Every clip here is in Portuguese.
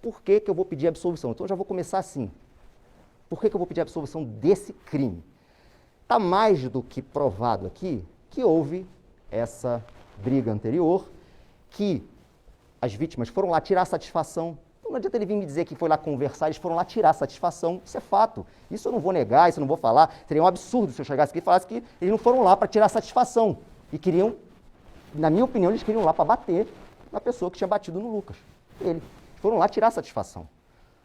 por que que eu vou pedir absolvição. Então, eu já vou começar assim. Por que que eu vou pedir absolvição desse crime? Está mais do que provado aqui que houve essa briga anterior, que as vítimas foram lá tirar satisfação. Não adianta ele vir me dizer que foi lá conversar, eles foram lá tirar satisfação. Isso é fato. Isso eu não vou negar, isso eu não vou falar. Seria um absurdo se eu chegasse aqui e falasse que eles não foram lá para tirar satisfação. E queriam, na minha opinião, eles queriam lá para bater na pessoa que tinha batido no Lucas. Eles foram lá tirar satisfação.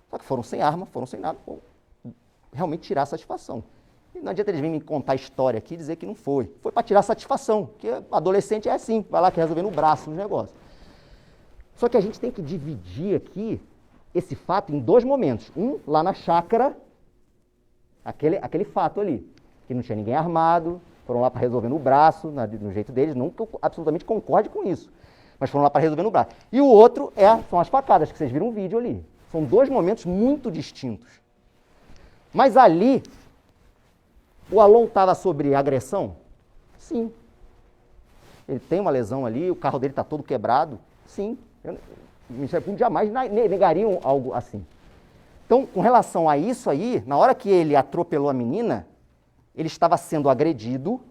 Só que foram sem arma, foram sem nada, foram realmente tirar satisfação. E não adianta eles virem me contar a história aqui e dizer que não foi. Foi para tirar satisfação, porque adolescente é assim, vai lá quer resolver no braço os negócios. Só que a gente tem que dividir aqui esse fato em dois momentos. Um, lá na chácara, aquele fato ali, que não tinha ninguém armado, foram lá para resolver no braço, no jeito deles, não que eu absolutamente concorde com isso, mas foram lá para resolver no braço. E o outro são as facadas, que vocês viram um vídeo ali. São dois momentos muito distintos. Mas ali, o Alon estava sobre agressão? Sim. Ele tem uma lesão ali, o carro dele está todo quebrado? Sim. O Ministério Público jamais negariam algo assim. Então, com relação a isso aí, na hora que ele atropelou a menina, ele estava sendo agredido,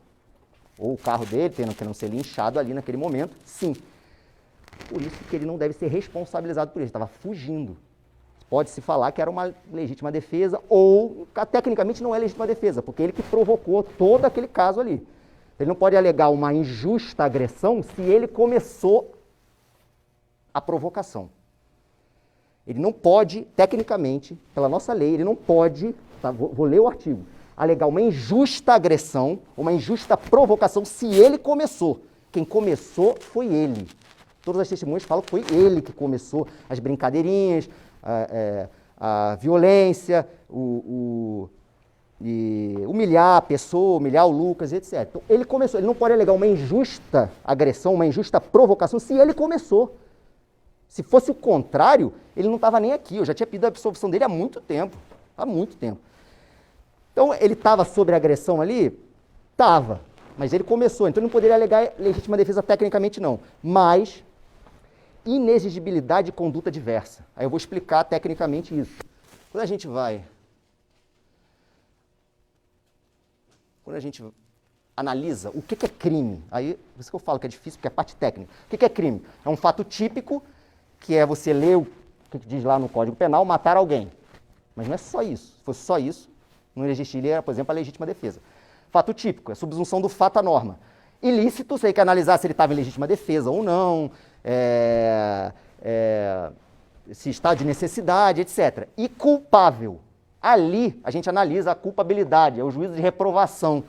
ou o carro dele querendo ser linchado ali naquele momento, sim. Por isso que ele não deve ser responsabilizado por isso, ele estava fugindo. Pode-se falar que era uma legítima defesa, ou tecnicamente não é legítima defesa, porque ele que provocou todo aquele caso ali. Ele não pode alegar uma injusta agressão se ele começou a provocação. Ele não pode, tecnicamente, pela nossa lei, ele não pode, tá, vou ler o artigo, alegar uma injusta agressão, uma injusta provocação se ele começou. Quem começou foi ele. Todas as testemunhas falam que foi ele que começou as brincadeirinhas, a violência, e humilhar a pessoa, humilhar o Lucas, etc. Então, ele começou, ele não pode alegar uma injusta agressão, uma injusta provocação, se ele começou. Se fosse o contrário, ele não estava nem aqui, eu já tinha pedido a absolvição dele há muito tempo, Então, ele estava sob agressão ali? Estava, mas ele começou, então ele não poderia alegar legítima defesa tecnicamente não, mas inexigibilidade de conduta diversa. Aí eu vou explicar tecnicamente isso. Quando a gente analisa o que é crime, aí por isso que eu falo que é difícil, porque é parte técnica. O que é crime? É um fato típico, que é você ler o que diz lá no Código Penal, matar alguém. Mas não é só isso. Se fosse só isso, não existiria, por exemplo, a legítima defesa. Fato típico, é subsunção do fato à norma. Ilícito, você tem que analisar se ele estava em legítima defesa ou não, se está de necessidade, etc. E culpável. Ali, a gente analisa a culpabilidade, é o juízo de reprovação.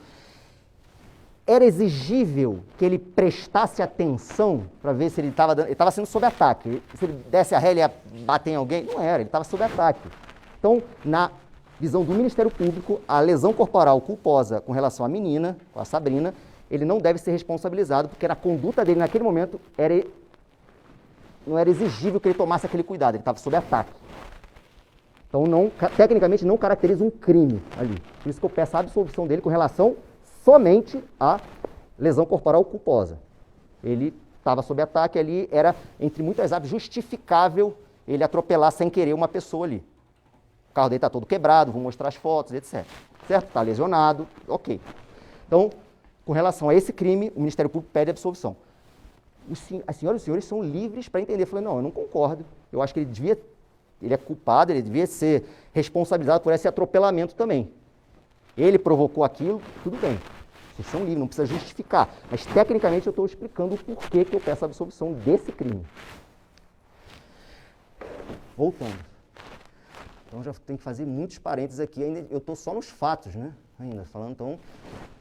Era exigível que ele prestasse atenção para ver se ele estava sendo sob ataque. Se ele desse a ré, ele ia bater em alguém? Não era, ele estava sob ataque. Então, na visão do Ministério Público, a lesão corporal culposa com relação à menina, com a Sabrina, ele não deve ser responsabilizado, porque na conduta dele naquele momento não era exigível que ele tomasse aquele cuidado, ele estava sob ataque. Então, tecnicamente, não caracteriza um crime ali. Por isso que eu peço a absolvição dele com relação somente à lesão corporal culposa. Ele estava sob ataque ali, era, entre muitas aspas, justificável ele atropelar sem querer uma pessoa ali. O carro dele está todo quebrado, vou mostrar as fotos, etc. Certo? Está lesionado, ok. Então, com relação a esse crime, o Ministério Público pede absolvição. As senhoras e os senhores são livres para entender. Eu falei, não, eu não concordo. Eu acho que ele é culpado, ele devia ser responsabilizado por esse atropelamento também. Ele provocou aquilo, tudo bem. Vocês são livres, não precisa justificar. Mas, tecnicamente, eu estou explicando o porquê que eu peço a absolvição desse crime. Voltando. Então, já tenho que fazer muitos parênteses aqui. Ainda, eu estou só nos fatos, né? Ainda falando, então,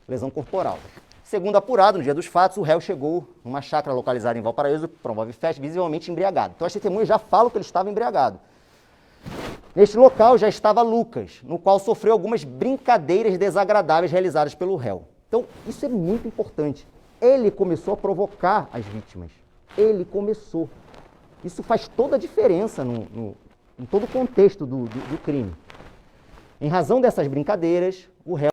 lesão corporal. Segundo apurado, no dia dos fatos, o réu chegou numa chácara localizada em Valparaíso, promove festa, visivelmente embriagado. Então, as testemunhas já falam que ele estava embriagado. Neste local já estava Lucas, no qual sofreu algumas brincadeiras desagradáveis realizadas pelo réu. Então, isso é muito importante. Ele começou a provocar as vítimas. Ele começou. Isso faz toda a diferença em todo o contexto do crime. Em razão dessas brincadeiras, o réu